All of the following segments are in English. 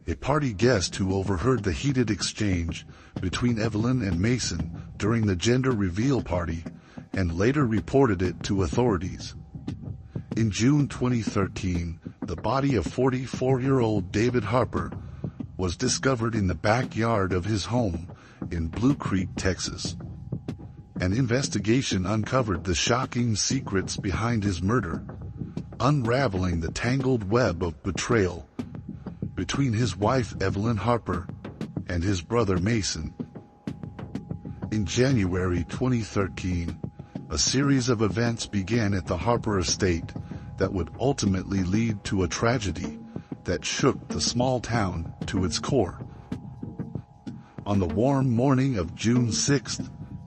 a party guest who overheard the heated exchange between Evelyn and Mason during the gender reveal party and later reported it to authorities. In June 2013, the body of 44-year-old David Harper was discovered in the backyard of his home in Blue Creek, Texas. An investigation uncovered the shocking secrets behind his murder, unraveling the tangled web of betrayal between his wife Evelyn Harper and his brother Mason. In January 2013, a series of events began at the Harper estate that would ultimately lead to a tragedy that shook the small town to its core. On the warm morning of June 6,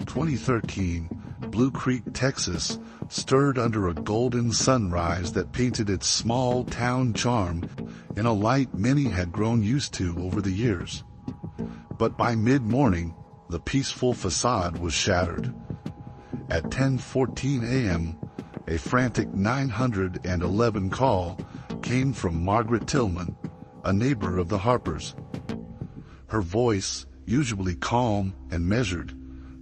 2013, Blue Creek, Texas, stirred under a golden sunrise that painted its small town charm in a light many had grown used to over the years. But by mid-morning, the peaceful facade was shattered. At 10:14 a.m., a frantic 911 call came from Margaret Tillman, a neighbor of the Harpers. Her voice, usually calm and measured,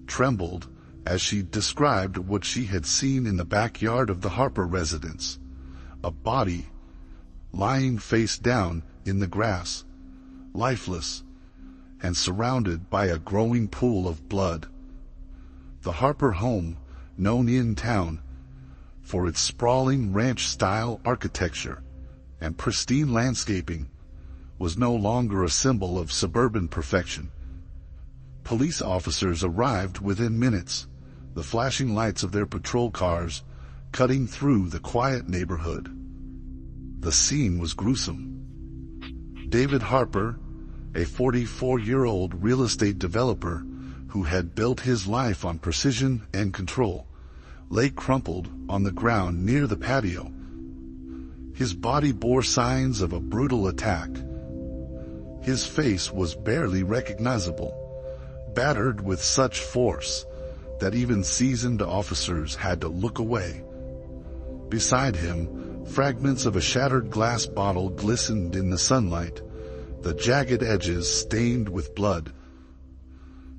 trembled as she described what she had seen in the backyard of the Harper residence: a body lying face down in the grass, lifeless, and surrounded by a growing pool of blood. The Harper home, known in town for its sprawling ranch-style architecture and pristine landscaping, was no longer a symbol of suburban perfection. Police officers arrived within minutes, the flashing lights of their patrol cars cutting through the quiet neighborhood. The scene was gruesome. David Harper, a 44-year-old real estate developer who had built his life on precision and control, lay crumpled on the ground near the patio. His body bore signs of a brutal attack. His face was barely recognizable, battered with such force that even seasoned officers had to look away. Beside him, fragments of a shattered glass bottle glistened in the sunlight, the jagged edges stained with blood.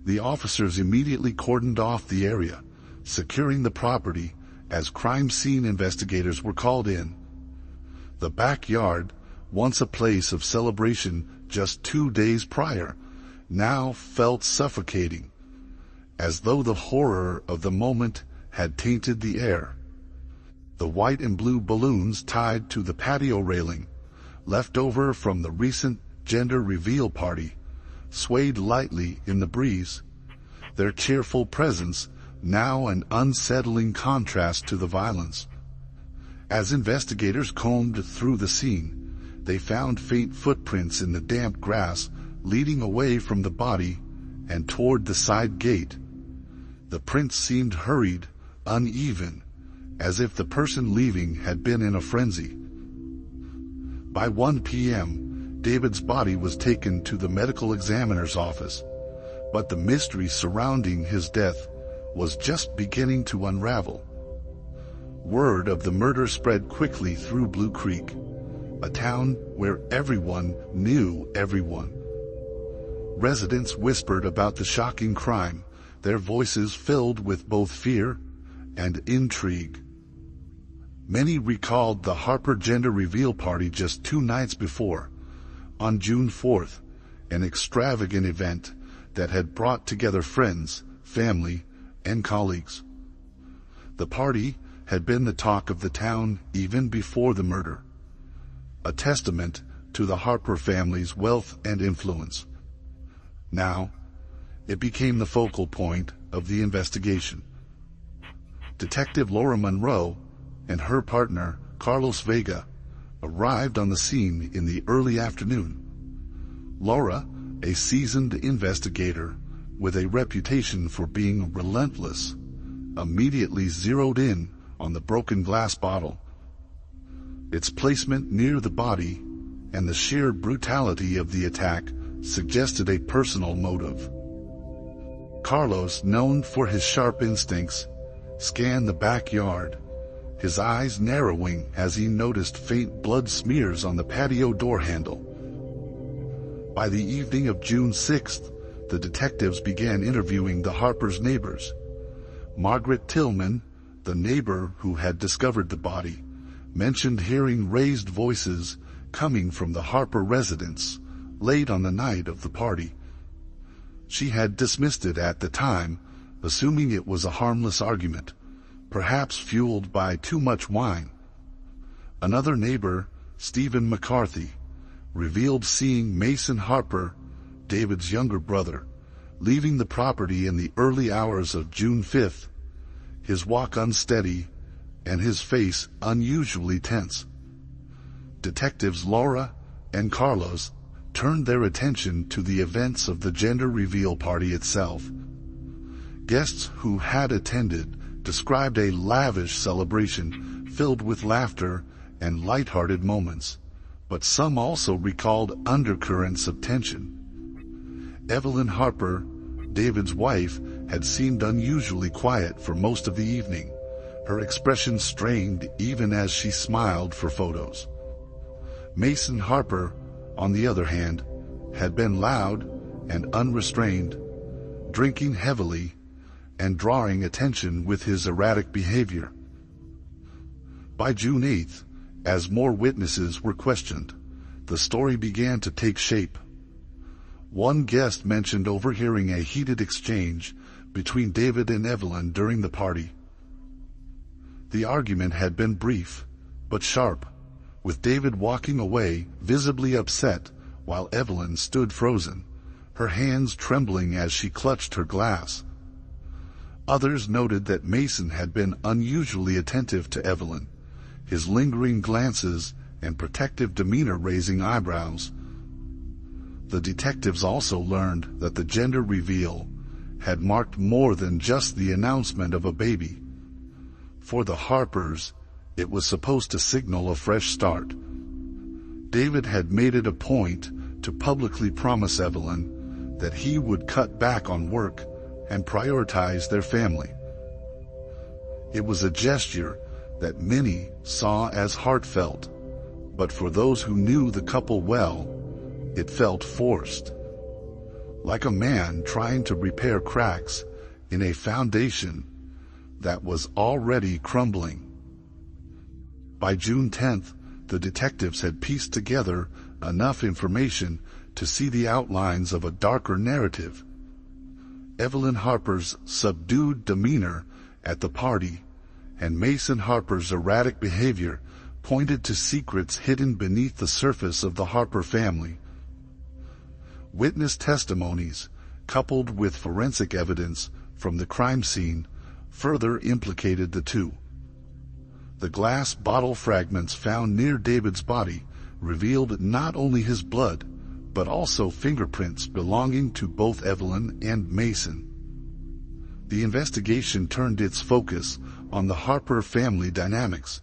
The officers immediately cordoned off the area, securing the property as crime scene investigators were called in. The backyard, once a place of celebration just 2 days prior, now felt suffocating, as though the horror of the moment had tainted the air. The white and blue balloons tied to the patio railing, left over from the recent gender reveal party, swayed lightly in the breeze, their cheerful presence now an unsettling contrast to the violence. As investigators combed through the scene, they found faint footprints in the damp grass leading away from the body and toward the side gate. The prints seemed hurried, uneven, as if the person leaving had been in a frenzy. By 1 p.m., David's body was taken to the medical examiner's office, but the mystery surrounding his death was just beginning to unravel. Word of the murder spread quickly through Blue Creek, a town where everyone knew everyone. Residents whispered about the shocking crime, their voices filled with both fear and intrigue. Many recalled the Harper gender reveal party just 2 nights before, on June 4th, an extravagant event that had brought together friends, family, and colleagues. The party had been the talk of the town even before the murder, a testament to the Harper family's wealth and influence. Now, it became the focal point of the investigation. Detective Laura Monroe and her partner, Carlos Vega, arrived on the scene in the early afternoon. Laura, a seasoned investigator with a reputation for being relentless, immediately zeroed in on the broken glass bottle. Its placement near the body and the sheer brutality of the attack suggested a personal motive. Carlos, known for his sharp instincts, scanned the backyard, his eyes narrowing as he noticed faint blood smears on the patio door handle. By the evening of June 6th, the detectives began interviewing the Harpers' neighbors. Margaret Tillman, the neighbor who had discovered the body, mentioned hearing raised voices coming from the Harper residence late on the night of the party. She had dismissed it at the time, assuming it was a harmless argument, perhaps fueled by too much wine. Another neighbor, Stephen McCarthy, revealed seeing Mason Harper, David's younger brother, leaving the property in the early hours of June 5th, his walk unsteady and his face unusually tense. Detectives Laura and Carlos turned their attention to the events of the gender reveal party itself. Guests who had attended described a lavish celebration filled with laughter and light-hearted moments, but some also recalled undercurrents of tension. Evelyn Harper, David's wife, had seemed unusually quiet for most of the evening, her expression strained even as she smiled for photos. Mason Harper, on the other hand, had been loud and unrestrained, drinking heavily and drawing attention with his erratic behavior. By June 8th, as more witnesses were questioned, the story began to take shape. One guest mentioned overhearing a heated exchange between David and Evelyn during the party. The argument had been brief, but sharp, with David walking away, visibly upset, while Evelyn stood frozen, her hands trembling as she clutched her glass. Others noted that Mason had been unusually attentive to Evelyn, his lingering glances and protective demeanor raising eyebrows. The detectives also learned that the gender reveal had marked more than just the announcement of a baby. For the Harpers, it was supposed to signal a fresh start. David had made it a point to publicly promise Evelyn that he would cut back on work and prioritize their family. It was a gesture that many saw as heartfelt, but for those who knew the couple well, it felt forced, like a man trying to repair cracks in a foundation that was already crumbling. By June 10th, the detectives had pieced together enough information to see the outlines of a darker narrative. Evelyn Harper's subdued demeanor at the party and Mason Harper's erratic behavior pointed to secrets hidden beneath the surface of the Harper family. Witness testimonies, coupled with forensic evidence from the crime scene, further implicated the two. The glass bottle fragments found near David's body revealed not only his blood, but also fingerprints belonging to both Evelyn and Mason. The investigation turned its focus on the Harper family dynamics.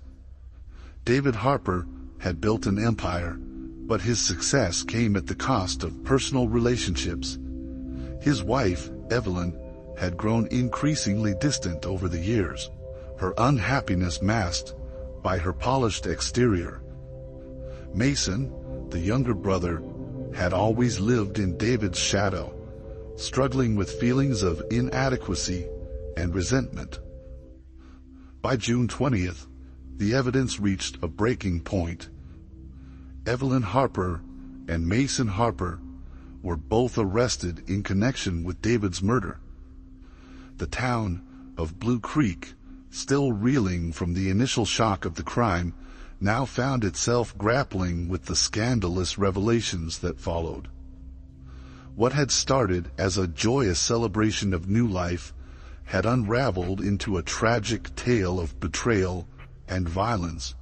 David Harper had built an empire, but his success came at the cost of personal relationships. His wife, Evelyn, had grown increasingly distant over the years, her unhappiness masked by her polished exterior. Mason, the younger brother, had always lived in David's shadow, struggling with feelings of inadequacy and resentment. By June 20th, the evidence reached a breaking point. Evelyn Harper and Mason Harper were both arrested in connection with David's murder. The town of Blue Creek, still reeling from the initial shock of the crime, now found itself grappling with the scandalous revelations that followed. What had started as a joyous celebration of new life had unraveled into a tragic tale of betrayal and violence,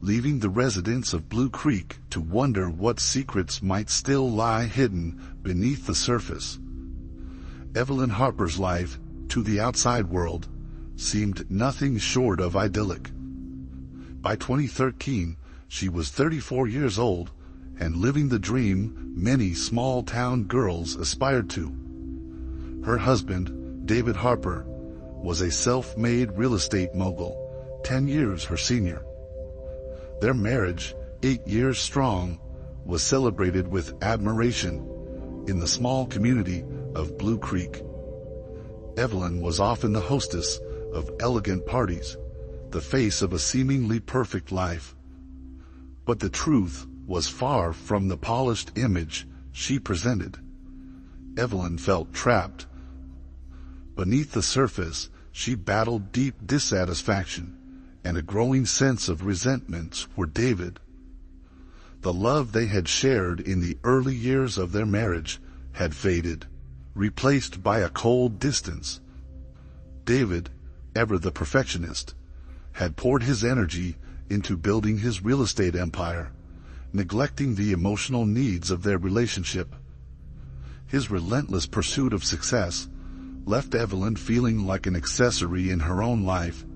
leaving the residents of Blue Creek to wonder what secrets might still lie hidden beneath the surface. Evelyn Harper's life, to the outside world, seemed nothing short of idyllic. By 2013, she was 34 years old and living the dream many small-town girls aspired to. Her husband, David Harper, was a self-made real estate mogul, 10 years her senior. Their marriage, 8 years strong, was celebrated with admiration in the small community of Blue Creek. Evelyn was often the hostess of elegant parties, the face of a seemingly perfect life. But the truth was far from the polished image she presented. Evelyn felt trapped. Beneath the surface, she battled deep dissatisfaction and a growing sense of resentment for David. The love they had shared in the early years of their marriage had faded, replaced by a cold distance. David, ever the perfectionist, had poured his energy into building his real estate empire, neglecting the emotional needs of their relationship. His relentless pursuit of success left Evelyn feeling like an accessory in her own life,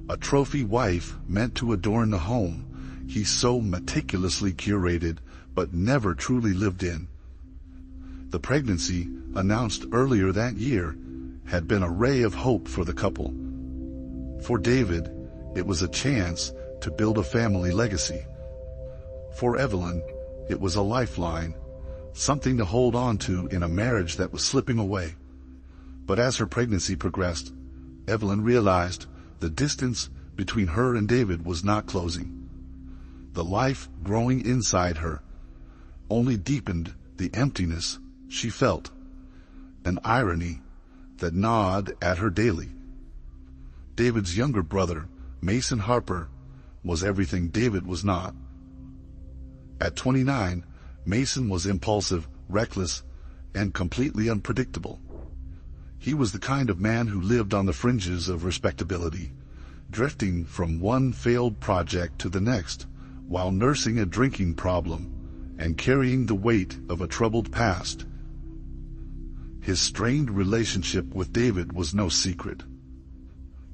a trophy wife meant to adorn the home he so meticulously curated but never truly lived in. The pregnancy, announced earlier that year, had been a ray of hope for the couple. For David, it was a chance to build a family legacy. For Evelyn, it was a lifeline, something to hold on to in a marriage that was slipping away. But as her pregnancy progressed, Evelyn realized the distance between her and David was not closing. The life growing inside her only deepened the emptiness she felt, an irony that gnawed at her daily. David's younger brother, Mason Harper, was everything David was not. At 29, Mason was impulsive, reckless, and completely unpredictable. He was the kind of man who lived on the fringes of respectability, drifting from one failed project to the next, while nursing a drinking problem and carrying the weight of a troubled past. His strained relationship with David was no secret.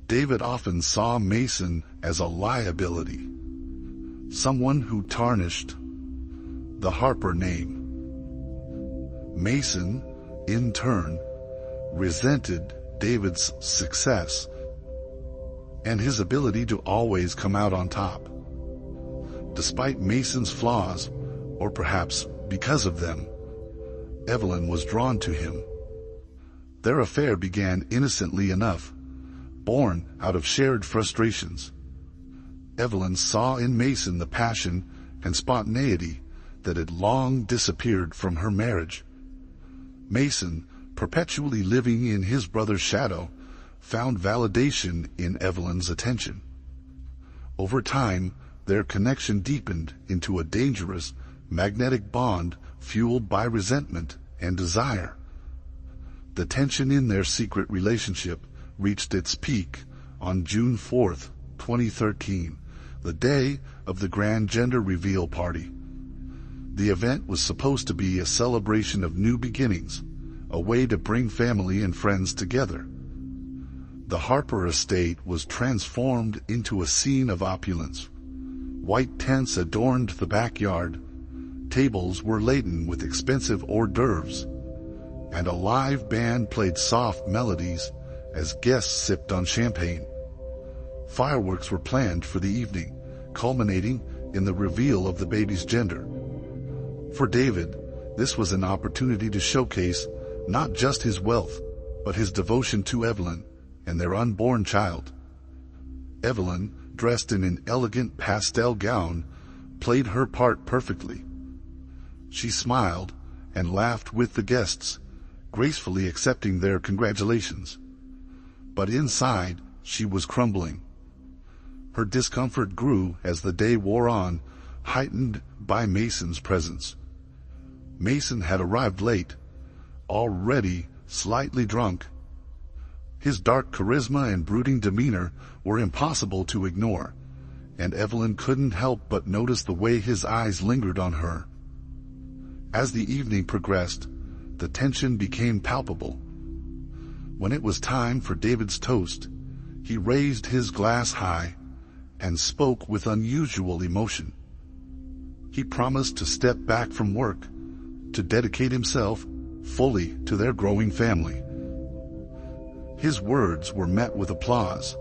David often saw Mason as a liability, someone who tarnished the Harper name. Mason, in turn, resented David's success and his ability to always come out on top. Despite Mason's flaws, or perhaps because of them, Evelyn was drawn to him. Their affair began innocently enough, born out of shared frustrations. Evelyn saw in Mason the passion and spontaneity that had long disappeared from her marriage. Mason, perpetually living in his brother's shadow, found validation in Evelyn's attention. Over time, their connection deepened into a dangerous, magnetic bond fueled by resentment and desire. The tension in their secret relationship reached its peak on June 4, 2013, the day of the grand gender reveal party. The event was supposed to be a celebration of new beginnings, a way to bring family and friends together. The Harper estate was transformed into a scene of opulence. White tents adorned the backyard, tables were laden with expensive hors d'oeuvres, and a live band played soft melodies as guests sipped on champagne. Fireworks were planned for the evening, culminating in the reveal of the baby's gender. For David, this was an opportunity to showcase not just his wealth, but his devotion to Evelyn and their unborn child. Evelyn, dressed in an elegant pastel gown, played her part perfectly. She smiled and laughed with the guests, gracefully accepting their congratulations. But inside, she was crumbling. Her discomfort grew as the day wore on, heightened by Mason's presence. Mason had arrived late, already slightly drunk. His dark charisma and brooding demeanor were impossible to ignore, and Evelyn couldn't help but notice the way his eyes lingered on her. As the evening progressed, the tension became palpable. When it was time for David's toast, he raised his glass high and spoke with unusual emotion. He promised to step back from work, to dedicate himself fully to their growing family. His words were met with applause,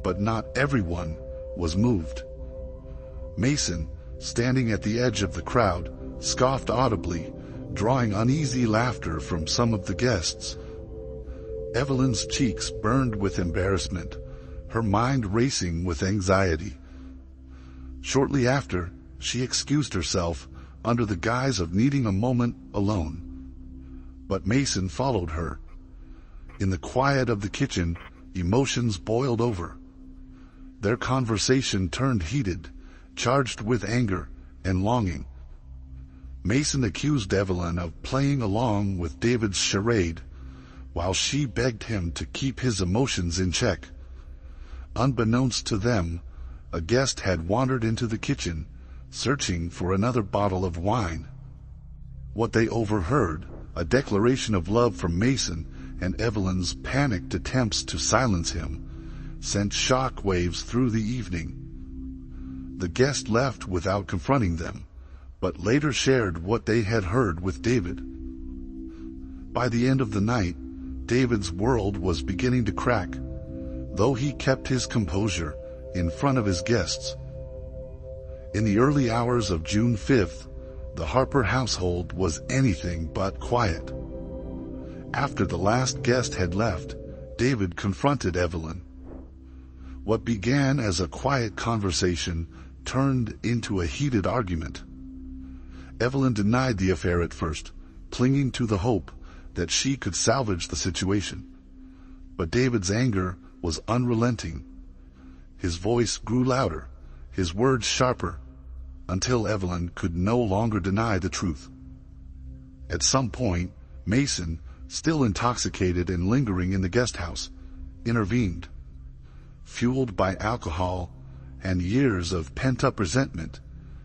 but not everyone was moved. Mason, standing at the edge of the crowd, scoffed audibly, drawing uneasy laughter from some of the guests. Evelyn's cheeks burned with embarrassment, her mind racing with anxiety. Shortly after, she excused herself under the guise of needing a moment alone. But Mason followed her. In the quiet of the kitchen, emotions boiled over. Their conversation turned heated, charged with anger and longing. Mason accused Evelyn of playing along with David's charade, while she begged him to keep his emotions in check. Unbeknownst to them, a guest had wandered into the kitchen, searching for another bottle of wine. What they overheard, a declaration of love from Mason and Evelyn's panicked attempts to silence him, sent shock waves through the evening. The guest left without confronting them, but later shared what they had heard with David. By the end of the night, David's world was beginning to crack, though he kept his composure in front of his guests. In the early hours of June 5th, the Harper household was anything but quiet. After the last guest had left, David confronted Evelyn. What began as a quiet conversation turned into a heated argument. Evelyn denied the affair at first, clinging to the hope that she could salvage the situation. But David's anger was unrelenting. His voice grew louder, his words sharper, until Evelyn could no longer deny the truth. At some point, Mason, still intoxicated and lingering in the guest house, intervened. Fueled by alcohol and years of pent-up resentment,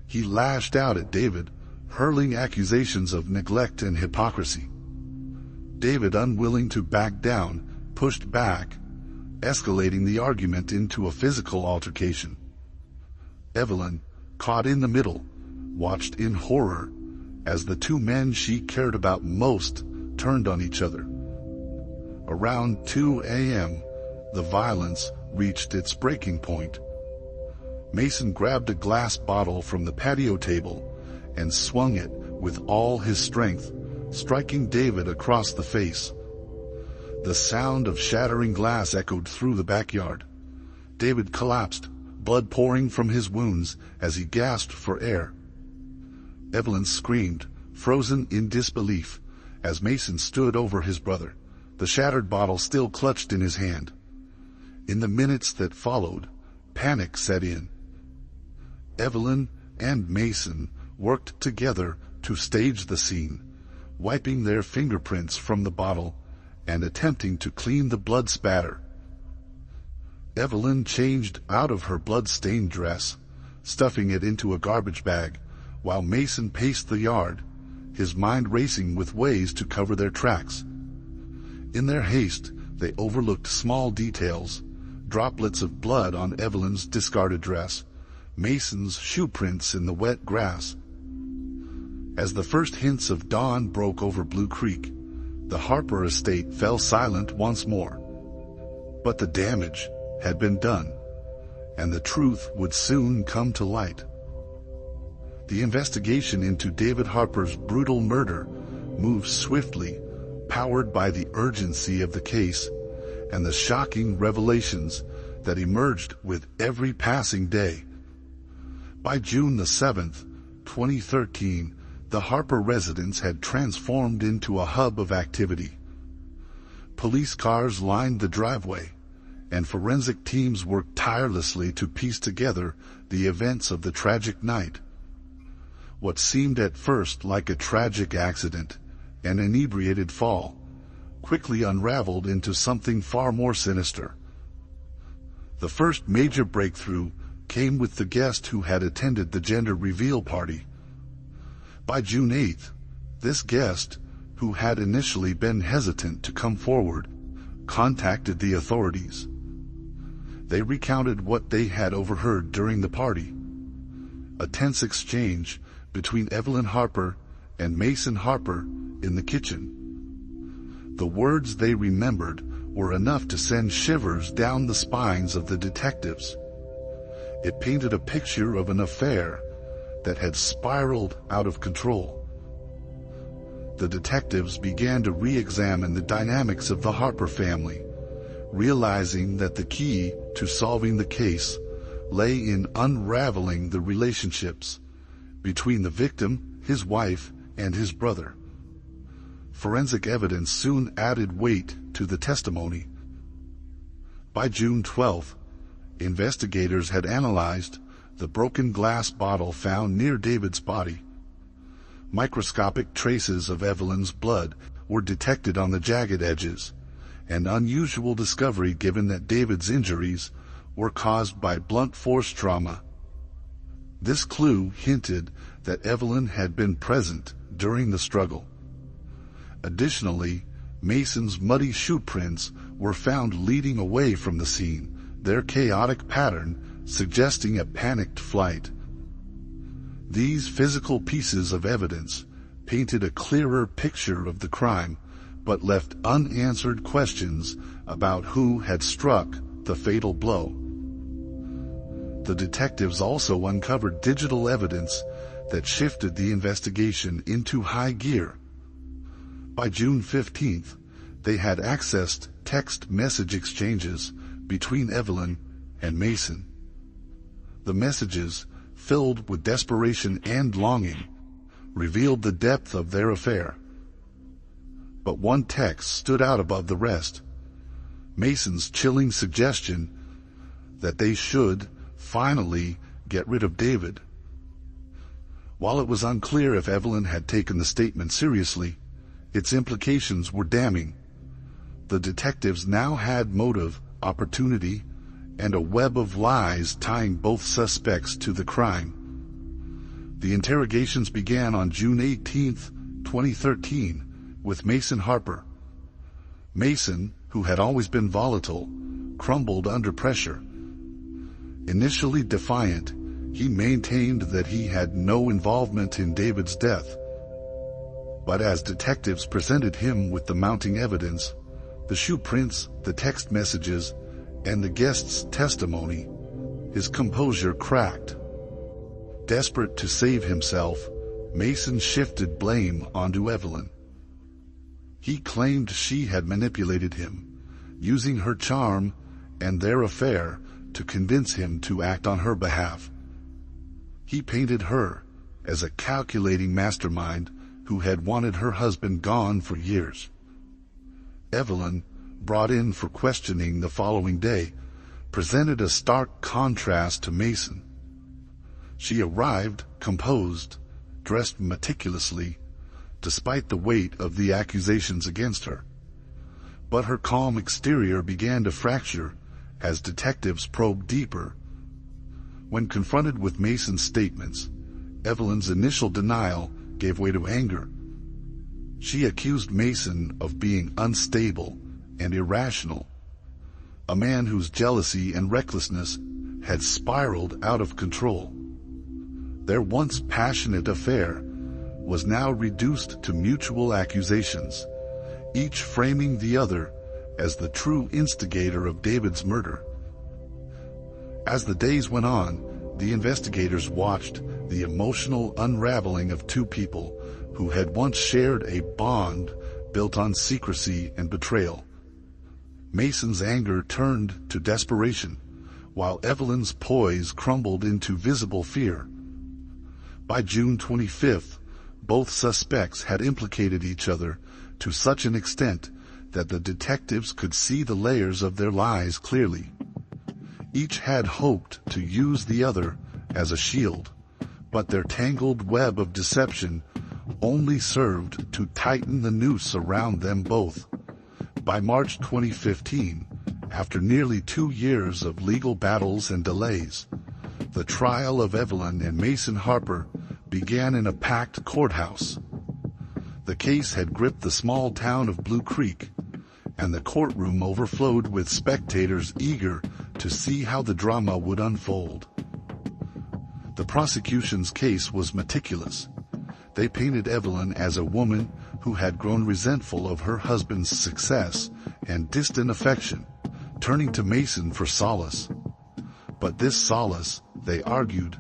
he lashed out at David, hurling accusations of neglect and hypocrisy. David, unwilling to back down, pushed back, escalating the argument into a physical altercation. Evelyn, caught in the middle, watched in horror as the two men she cared about most turned on each other. Around 2 a.m., the violence reached its breaking point. Mason grabbed a glass bottle from the patio table and swung it with all his strength, striking David across the face. The sound of shattering glass echoed through the backyard. David collapsed, blood pouring from his wounds as he gasped for air. Evelyn screamed, frozen in disbelief, as Mason stood over his brother, the shattered bottle still clutched in his hand. In the minutes that followed, panic set in. Evelyn and Mason worked together to stage the scene, wiping their fingerprints from the bottle and attempting to clean the blood spatter. Evelyn changed out of her blood-stained dress, stuffing it into a garbage bag, while Mason paced the yard, his mind racing with ways to cover their tracks. In their haste, they overlooked small details: droplets of blood on Evelyn's discarded dress, Mason's shoe prints in the wet grass. As the first hints of dawn broke over Blue Creek, the Harper estate fell silent once more. But the damage had been done, and the truth would soon come to light. The investigation into David Harper's brutal murder moved swiftly, powered by the urgency of the case and the shocking revelations that emerged with every passing day. By June the 7th, 2013, the Harper residence had transformed into a hub of activity. Police cars lined the driveway, and forensic teams worked tirelessly to piece together the events of the tragic night. What seemed at first like a tragic accident, an inebriated fall, quickly unraveled into something far more sinister. The first major breakthrough came with the guest who had attended the gender reveal party. By June 8th, this guest, who had initially been hesitant to come forward, contacted the authorities. They recounted what they had overheard during the party: a tense exchange between Evelyn Harper and Mason Harper in the kitchen. The words they remembered were enough to send shivers down the spines of the detectives. It painted a picture of an affair that had spiraled out of control. The detectives began to re-examine the dynamics of the Harper family, realizing that the key to solving the case lay in unraveling the relationships between the victim, his wife, and his brother. Forensic evidence soon added weight to the testimony. By June 12th, investigators had analyzed the broken glass bottle found near David's body. Microscopic traces of Evelyn's blood were detected on the jagged edges, an unusual discovery given that David's injuries were caused by blunt force trauma. This clue hinted that Evelyn had been present during the struggle. Additionally, Mason's muddy shoe prints were found leading away from the scene, their chaotic pattern suggesting a panicked flight. These physical pieces of evidence painted a clearer picture of the crime, but left unanswered questions about who had struck the fatal blow. The detectives also uncovered digital evidence that shifted the investigation into high gear. By June 15th, they had accessed text message exchanges between Evelyn and Mason. The messages, filled with desperation and longing, revealed the depth of their affair. But one text stood out above the rest: Mason's chilling suggestion that they should finally get rid of David. While it was unclear if Evelyn had taken the statement seriously, its implications were damning. The detectives now had motive, opportunity, and a web of lies tying both suspects to the crime. The interrogations began on June 18, 2013, with Mason Harper. Mason, who had always been volatile, crumbled under pressure. Initially defiant, he maintained that he had no involvement in David's death. But as detectives presented him with the mounting evidence, the shoe prints, the text messages, and the guest's testimony, his composure cracked. Desperate to save himself, Mason shifted blame onto Evelyn. He claimed she had manipulated him, using her charm and their affair to convince him to act on her behalf. He painted her as a calculating mastermind who had wanted her husband gone for years. Evelyn, brought in for questioning the following day, presented a stark contrast to Mason. She arrived composed, dressed meticulously, despite the weight of the accusations against her. But her calm exterior began to fracture as detectives probed deeper. When confronted with Mason's statements, Evelyn's initial denial gave way to anger. She accused Mason of being unstable and irrational, a man whose jealousy and recklessness had spiraled out of control. Their once passionate affair was now reduced to mutual accusations, each framing the other as the true instigator of David's murder. As the days went on, the investigators watched the emotional unraveling of two people who had once shared a bond built on secrecy and betrayal. Mason's anger turned to desperation, while Evelyn's poise crumbled into visible fear. By June 25th, both suspects had implicated each other to such an extent that the detectives could see the layers of their lies clearly. Each had hoped to use the other as a shield, but their tangled web of deception only served to tighten the noose around them both. By March 2015, after nearly 2 years of legal battles and delays, the trial of Evelyn and Mason Harper began in a packed courthouse. The case had gripped the small town of Blue Creek, and the courtroom overflowed with spectators eager to see how the drama would unfold. The prosecution's case was meticulous. They painted Evelyn as a woman who had grown resentful of her husband's success and distant affection, turning to Mason for solace. But this solace, they argued,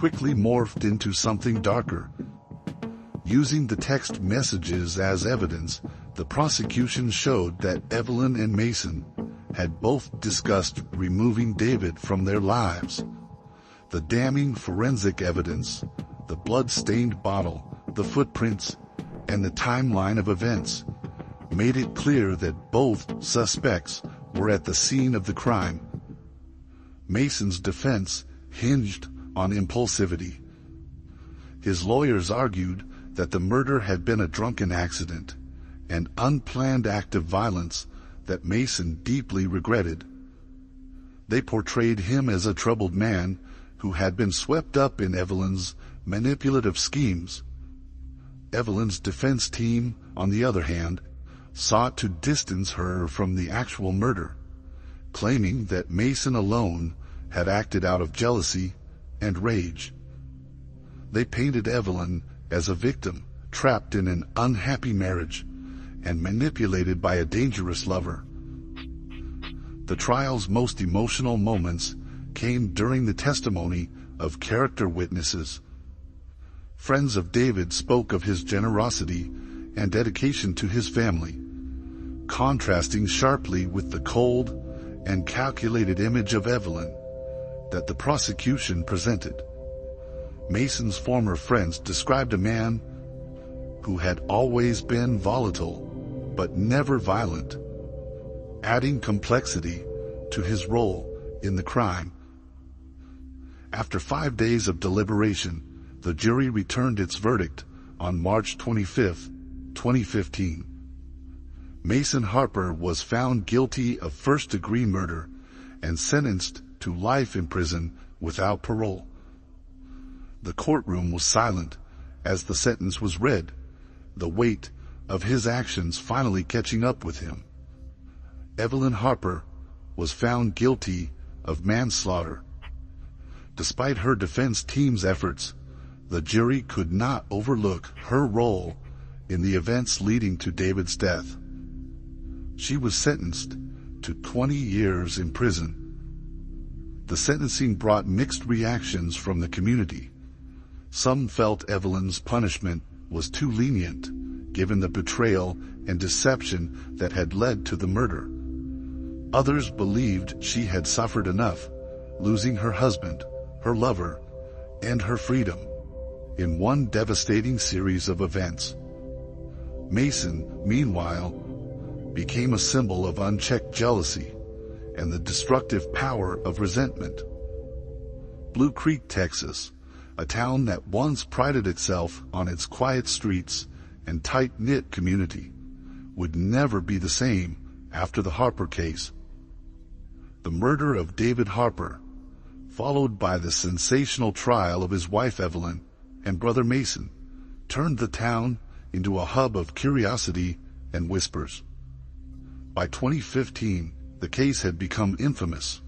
quickly morphed into something darker. Using the text messages as evidence, the prosecution showed that Evelyn and Mason had both discussed removing David from their lives. The damning forensic evidence, the blood-stained bottle, the footprints, and the timeline of events made it clear that both suspects were at the scene of the crime. Mason's defense hinged on impulsivity. His lawyers argued that the murder had been a drunken accident, an unplanned act of violence that Mason deeply regretted. They portrayed him as a troubled man who had been swept up in Evelyn's manipulative schemes. Evelyn's defense team, on the other hand, sought to distance her from the actual murder, claiming that Mason alone had acted out of jealousy and rage. They painted Evelyn as a victim, trapped in an unhappy marriage and manipulated by a dangerous lover. The trial's most emotional moments came during the testimony of character witnesses. Friends of David spoke of his generosity and dedication to his family, contrasting sharply with the cold and calculated image of Evelyn that the prosecution presented. Mason's former friends described a man who had always been volatile but never violent, adding complexity to his role in the crime. After 5 days of deliberation, the jury returned its verdict on March 25, 2015. Mason Harper was found guilty of first-degree murder and sentenced to life in prison without parole. The courtroom was silent as the sentence was read, the weight of his actions finally catching up with him. Evelyn Harper was found guilty of manslaughter. Despite her defense team's efforts, the jury could not overlook her role in the events leading to David's death. She was sentenced to 20 years in prison. The sentencing brought mixed reactions from the community. Some felt Evelyn's punishment was too lenient, given the betrayal and deception that had led to the murder. Others believed she had suffered enough, losing her husband, her lover, and her freedom in one devastating series of events. Mason, meanwhile, became a symbol of unchecked jealousy and the destructive power of resentment. Blue Creek, Texas, a town that once prided itself on its quiet streets and tight-knit community, would never be the same after the Harper case. The murder of David Harper, followed by the sensational trial of his wife Evelyn and brother Mason, turned the town into a hub of curiosity and whispers. By 2015, the case had become infamous.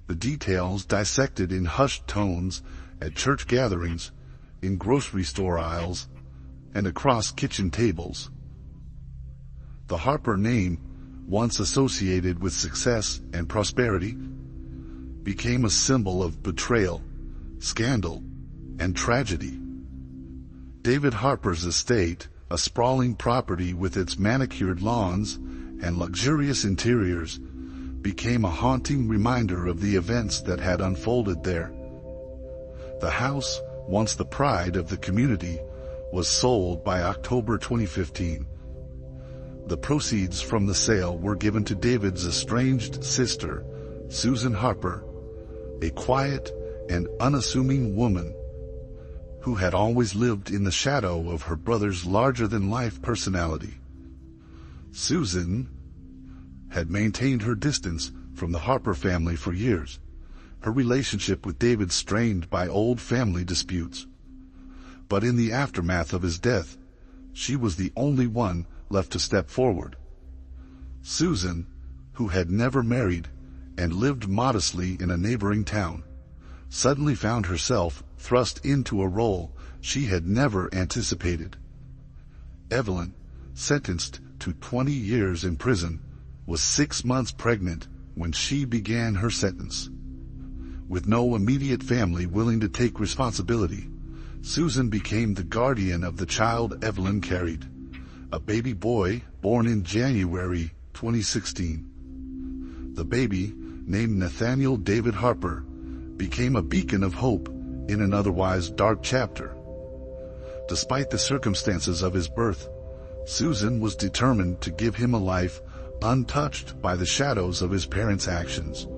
The details dissected in hushed tones at church gatherings, in grocery store aisles, and across kitchen tables. The Harper name, once associated with success and prosperity, became a symbol of betrayal, scandal, and tragedy. David Harper's estate, a sprawling property with its manicured lawns and luxurious interiors, became a haunting reminder of the events that had unfolded there. The house, once the pride of the community, was sold by October 2015. The proceeds from the sale were given to David's estranged sister, Susan Harper, a quiet and unassuming woman who had always lived in the shadow of her brother's larger-than-life personality. Susan had maintained her distance from the Harper family for years, her relationship with David strained by old family disputes. But in the aftermath of his death, she was the only one left to step forward. Susan, who had never married and lived modestly in a neighboring town, suddenly found herself thrust into a role she had never anticipated. Evelyn, sentenced to 20 years in prison, was 6 months pregnant when she began her sentence. With no immediate family willing to take responsibility, Susan became the guardian of the child Evelyn carried, a baby boy born in January 2016. The baby, named Nathaniel David Harper, became a beacon of hope in an otherwise dark chapter. Despite the circumstances of his birth, Susan was determined to give him a life untouched by the shadows of his parents' actions.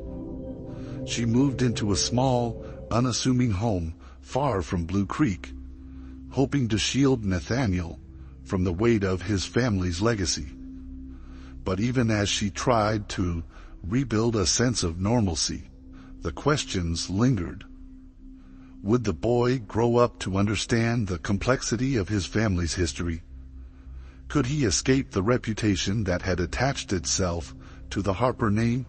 She moved into a small, unassuming home far from Blue Creek, hoping to shield Nathaniel from the weight of his family's legacy. But even as she tried to rebuild a sense of normalcy, the questions lingered. Would the boy grow up to understand the complexity of his family's history? Could he escape the reputation that had attached itself to the Harper name?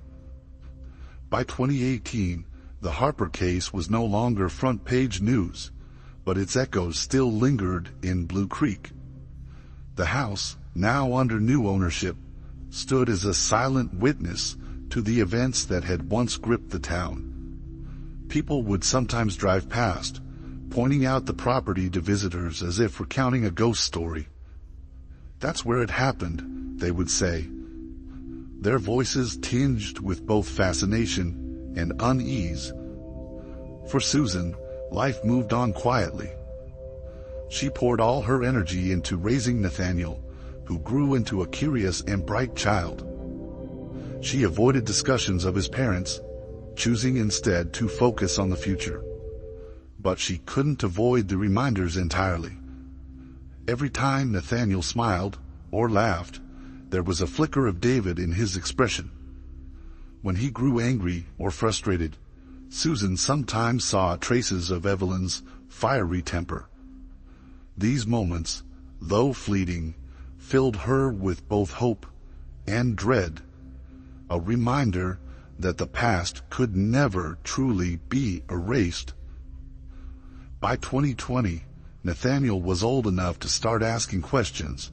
By 2018, the Harper case was no longer front-page news, but its echoes still lingered in Blue Creek. The house, now under new ownership, stood as a silent witness to the events that had once gripped the town. People would sometimes drive past, pointing out the property to visitors as if recounting a ghost story. "That's where it happened," they would say, their voices tinged with both fascination and unease. For Susan, life moved on quietly. She poured all her energy into raising Nathaniel, who grew into a curious and bright child. She avoided discussions of his parents, choosing instead to focus on the future. But she couldn't avoid the reminders entirely. Every time Nathaniel smiled or laughed, there was a flicker of David in his expression. When he grew angry or frustrated, Susan sometimes saw traces of Evelyn's fiery temper. These moments, though fleeting, filled her with both hope and dread, a reminder that the past could never truly be erased. By 2020, Nathaniel was old enough to start asking questions.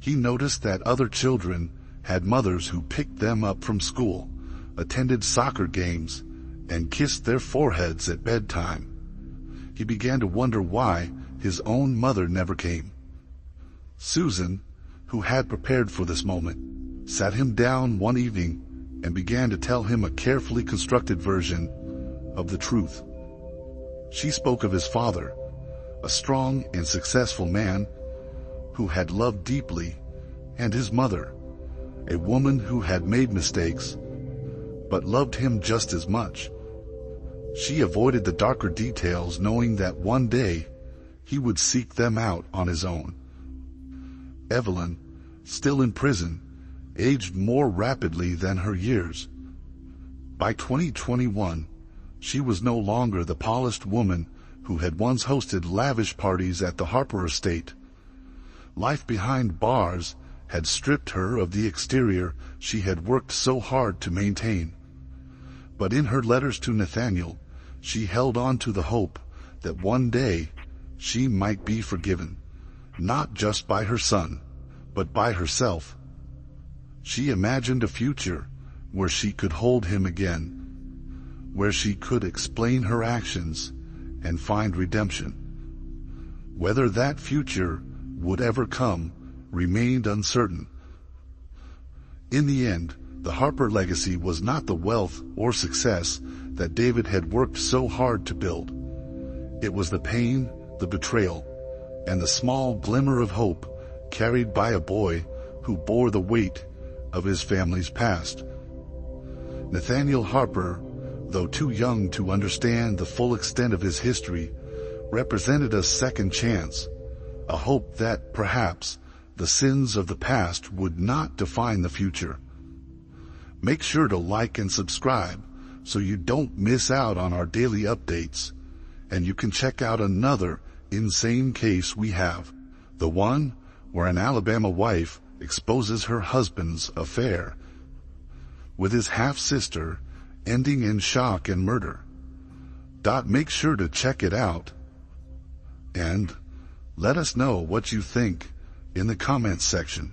He noticed that other children had mothers who picked them up from school, attended soccer games, and kissed their foreheads at bedtime. He began to wonder why his own mother never came. Susan, who had prepared for this moment, sat him down one evening and began to tell him a carefully constructed version of the truth. She spoke of his father, a strong and successful man who had loved deeply, and his mother, a woman who had made mistakes, but loved him just as much. She avoided the darker details, knowing that one day he would seek them out on his own. Evelyn, still in prison, aged more rapidly than her years. By 2021, she was no longer the polished woman who had once hosted lavish parties at the Harper estate. Life behind bars had stripped her of the exterior she had worked so hard to maintain. But in her letters to Nathaniel, she held on to the hope that one day she might be forgiven, not just by her son, but by herself. She imagined a future where she could hold him again, where she could explain her actions and find redemption. Whether that future would ever come remained uncertain. In the end, the Harper legacy was not the wealth or success that David had worked so hard to build. It was the pain, the betrayal, and the small glimmer of hope carried by a boy who bore the weight of his family's past. Nathaniel Harper, though too young to understand the full extent of his history, represented a second chance, a hope that perhaps the sins of the past would not define the future. Make sure to like and subscribe so you don't miss out on our daily updates, and you can check out another insane case we have, the one where an Alabama wife exposes her husband's affair with his half-sister, ending in shock and murder. Make sure to check it out, and let us know what you think in the comments section.